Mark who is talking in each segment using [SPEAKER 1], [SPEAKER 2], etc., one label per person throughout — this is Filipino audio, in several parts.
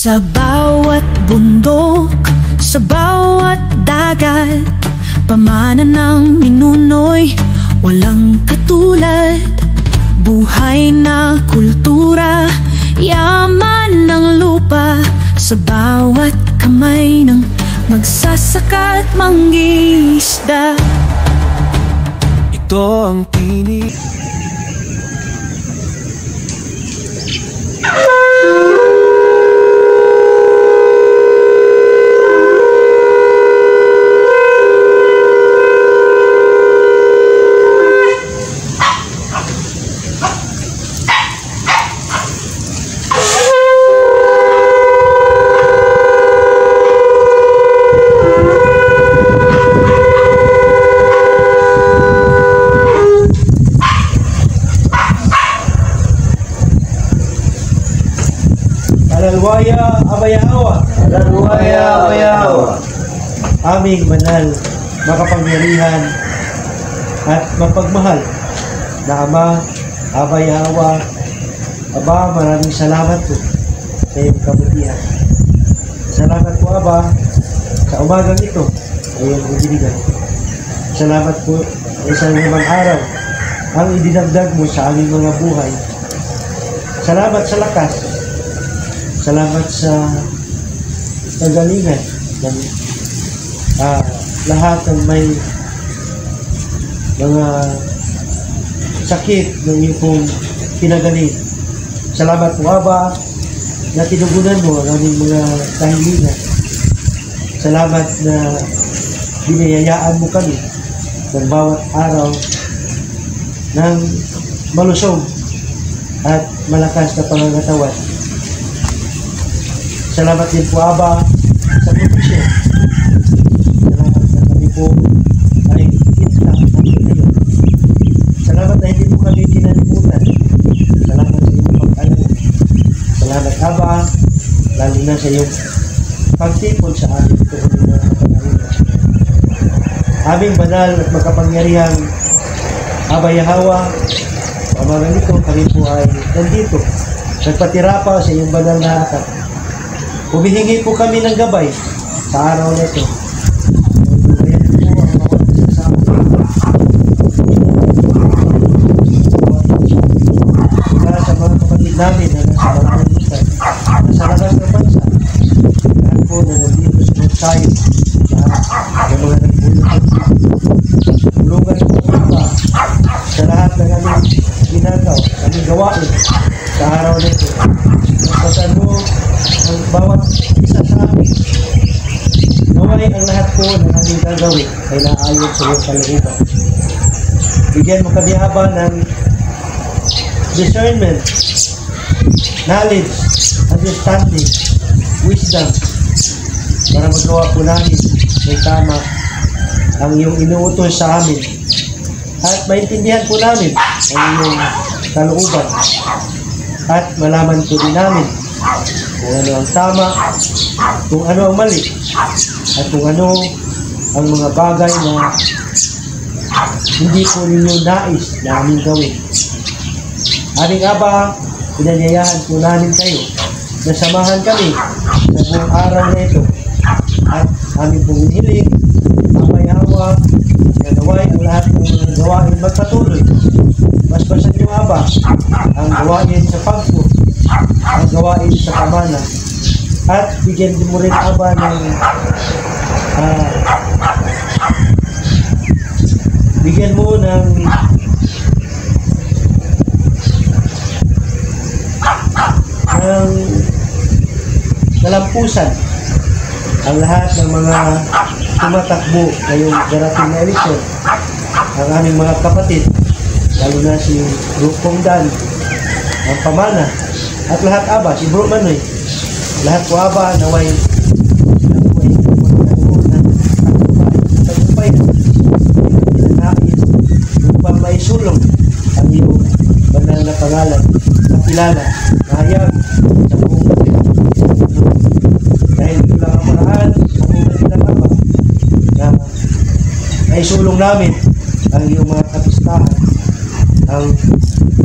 [SPEAKER 1] Sa bawat bundok, sa bawat dagat, pamana ng ninuno'y walang katulad. Buhay na kultura, yaman ng lupa, sa bawat kamay ng magsasaka at mangingisda. Ito ang tinig.
[SPEAKER 2] Alalwaya Abayahawa,
[SPEAKER 3] Alalwaya Abayahawa,
[SPEAKER 2] aming banal, makapangyarihan at mapagmahal na Ama Abayahawa. Aba, maraming salamat po sa iyong kabutihan. Salamat po, Aba, sa umagang ito ay iyong ibinigay. Salamat po sa isang limang araw ang idinagdag mo sa aming mga buhay. Salamat sa lakas. Salamat sa kagalingan ng lahat ng may mga sakit ng iyong pinagaling. Salamat po, Aba, na tinugunan mo ang aming mga kahilingan. Salamat na binayayaan mo kami ng bawat araw ng malusog at malakas na pangangatawan. Salamat din po, Aba, sa proteksyon. Salamat na kami po ay kita hanggang ngayon. Salamat na hindi mo kami kinalimutan. Salamat sa iyong pag-alam. Salamat, Aba, lalo na sa iyong pagtipon sa amin ito ng mga kapanahonan. Aming banal at makapangyarihang Abayahawa, pamagang ito kami po ay nandito. Nagpatira pa sa iyong banal na akat. Humihingi po kami ng gabay sa araw na ito. Ayan po ang mga sasama. Para sa mga kapatid namin na nasa maraming lugar, nasa labas ng bansa, lahat po na nandito sa Monsayo, ng mga nagpulong. Tulungan po ba sa lahat ng aming ginagawa, aming gawain sa araw na ito. Pagpatan mo ang bawat isa sa amin. Naway ang lahat po ng aming gagawin ay naayon sa iyong kalooban. Bigyan mo kami, Aba, ng discernment, knowledge, understanding, wisdom, para magawa po namin may tama ang iyong inuutos sa amin at maintindihan po namin ang iyong kalooban at malaman po din namin kung ano ang tama, kung ano ang mali, at kung ano ang mga bagay na hindi po ninyo nais na aming gawin. Aming Aba, pinanyayahan po namin kayo na samahan kami sa buong araw na ito at aming pong hinihiling, Abayahawa, na naway ang lahat ng mga gawain magpatuloy. Basbasan niyo, Aba, ang gawain sa pagpo, ang gawain sa kamana, at bigyan din mo rin, Aba, ng bigyan mo ng kalampusan ang lahat ng mga tumatakbo ngayong darating na eleksyon, ang aming mga kapatid, lalo na si Grupong Dan, ang pamana, at lahat, Aba, si Bro Manoy, lahat po, Aba, naway sila po ay tagumpay na nais upang maisulong ang iyong banal na pangalan at kilala na hayag sa buong mundo. Dahil ito lang ang paraan sa buong ng Aba na naisulong namin ang iyong mga kapistahan, ang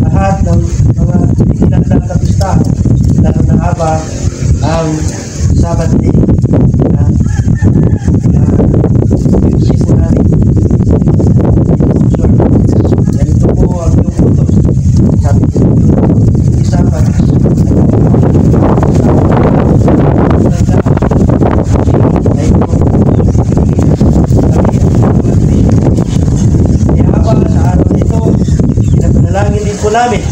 [SPEAKER 2] lahat ng mga ikinagdang kapistahan, lalo na, Aba, ang Sabbath day na isip namin. Ganito po ang iyong utos. Sabi ko, Sabbath namin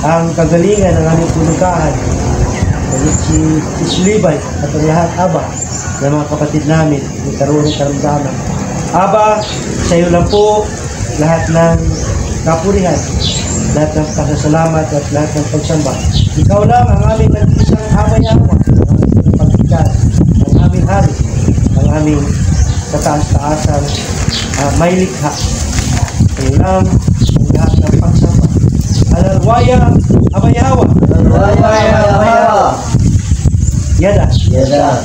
[SPEAKER 2] ang kagalingan ng aming punukaan si Islibay at ang lahat, Aba, ng mga kapatid namin may karoon ng karamdaman. Aba, sa iyo lang po lahat ng kapurihan, lahat ng pasasalamat at lahat ng pagsamba. Ikaw lang ang aming nag-isang ama-yawa, ang aming pagkikas, ang aming hari, ang aming kataas-taasan may likha. Sa iyo lang ang lahat ng pagsamba. Alalwaya, Amayawa.
[SPEAKER 3] Alalwaya, Amayawa.
[SPEAKER 2] Yada.
[SPEAKER 3] Yada.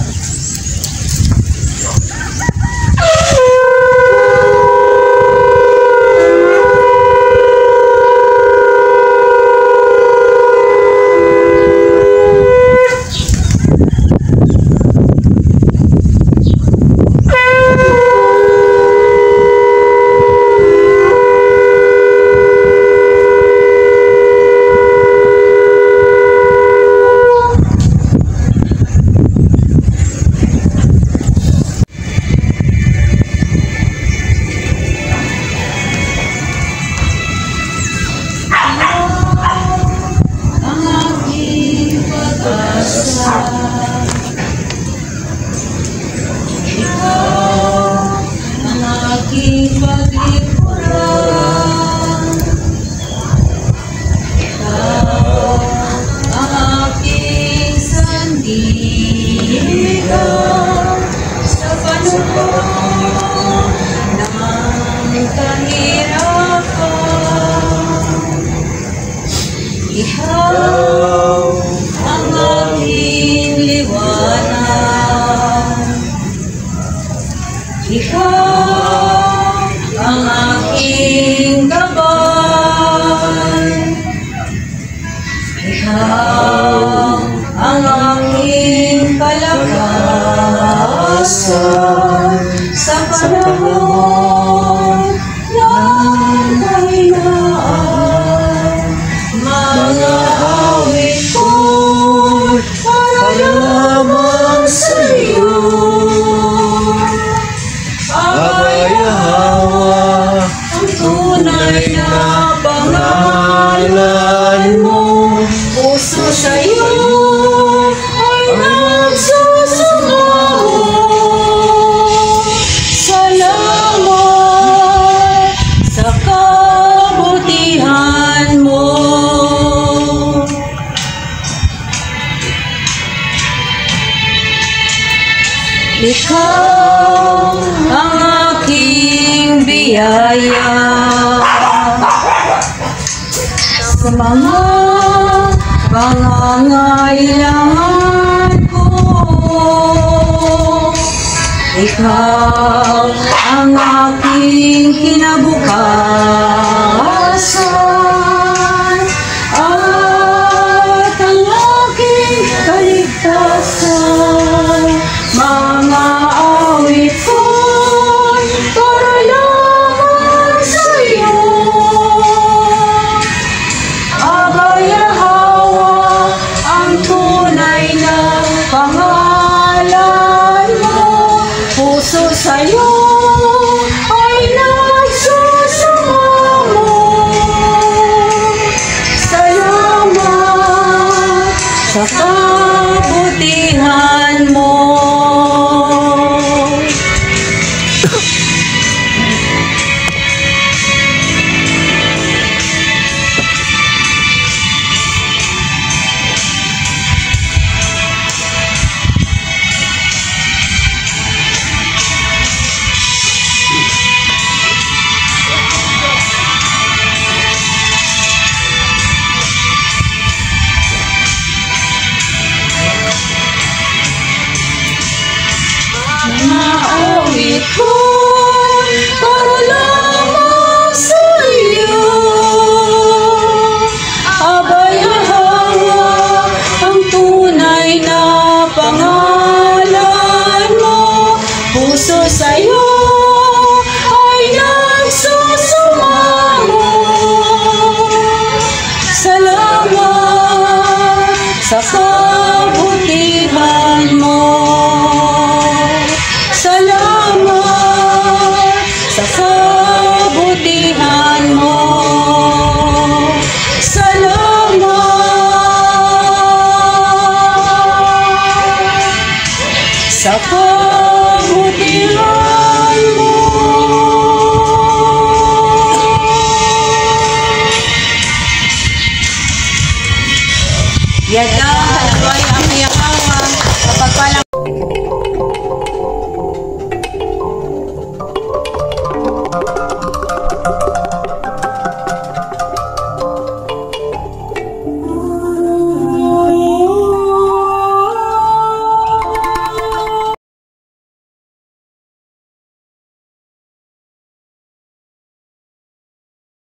[SPEAKER 1] Sa panahon ng kahinaan, mga awit ko'y para lamang sa'yo.
[SPEAKER 3] Amayawa,
[SPEAKER 1] ang tunay na pangalan mo, puso sa'yo ay nagsusumbong. Salamat sa kabutihan mo. Ikaw ang aking biyaya sa mga pangangailangan ko. Ikaw ang aking kinabukasan.